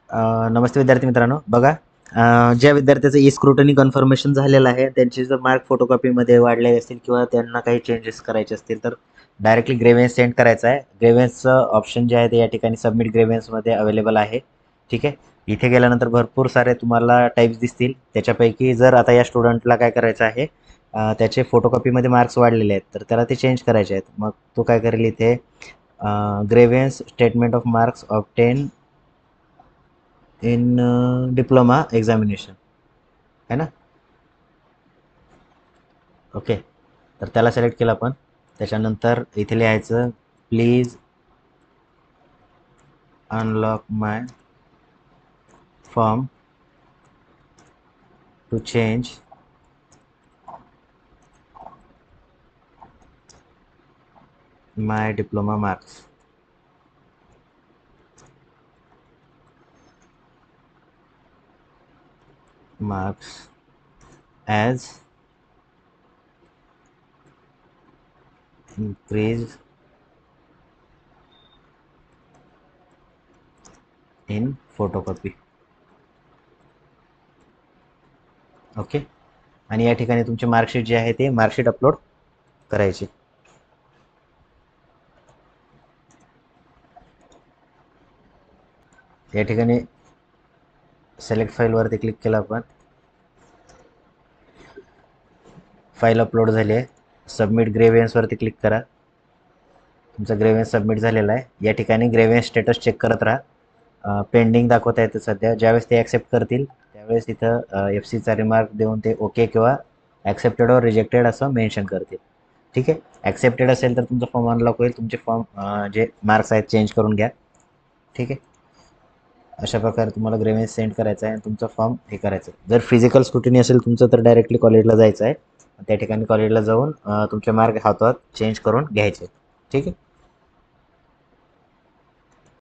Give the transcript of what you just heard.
नमस्ते विद्यार्थी मित्रांनो, बघा ज्या विद्यार्थ्याचं ई स्क्रुटनी कन्फर्मेशन झालेलं आहे, त्यांचे जर मार्क फोटोकॉपीमध्ये वाढले असतील किंवा त्यांना काही चेंजेस करायचे असतील, तर डायरेक्टली ग्रेव्हन्स सेंड करायचा आहे. ग्रेव्हन्सचं ऑप्शन जे आहे ते या ठिकाणी सबमिट ग्रेव्हन्समध्ये अवेलेबल आहे. ठीक आहे. इथे गेल्यानंतर भरपूर सारे तुम्हाला टाईप्स दिसतील. त्याच्यापैकी जर आता या स्टुडंटला काय करायचं आहे, त्याचे फोटोकॉपीमध्ये मार्क्स वाढलेले आहेत, तर त्याला ते चेंज करायचे आहेत. मग तो काय करेल इथे grievance statement of marks obtain in diploma examination है ना. ओके, तर त्याला सिलेक्ट केलं आपण. त्याच्यानंतर इथे लिहायचं please unlock my form to change my diploma marks. As increase in photocopy. Okay, आणि या ठिकाणी तुमची मार्कशीट जी आहे ते मार्कशीट अपलोड करायची. या ठिकाणी सिलेक्ट फाईलवरती क्लिक केलं आपण. फाईल अपलोड झाली आहे. सबमिट ग्रेव्हन्सवरती क्लिक करा. तुमचा ग्रेव्हन्स सबमिट झालेला आहे. या ठिकाणी ग्रेव्हन्स स्टेटस चेक करत राहा. पेंडिंग दाखवता येतं सध्या. ज्यावेळेस ते ॲक्सेप्ट करतील त्यावेळेस इथं FC रिमार्क देऊन ते ओके किंवा ॲक्सेप्टेड और रिजेक्टेड असं मेन्शन करतील. ठीक आहे. ॲक्सेप्टेड असेल तर तुमचा फॉर्म अनलॉक होईल. तुमचे फॉर्म जे मार्क्स आहेत चेंज करून घ्या. ठीक आहे. अशा प्रकारे तुम्हाला ग्रेव्हन्स सेंड करायचा आहे आणि तुमचा फॉर्म हे करायचं आहे. जर फिजिकल स्क्रुटिनी असेल तुमचं तर डायरेक्टली कॉलेजला जायचं आहे. त्या ठिकाणी कॉलेजला जाऊन तुमचे मार्क हातात चेंज करून घ्यायचे. ठीक आहे.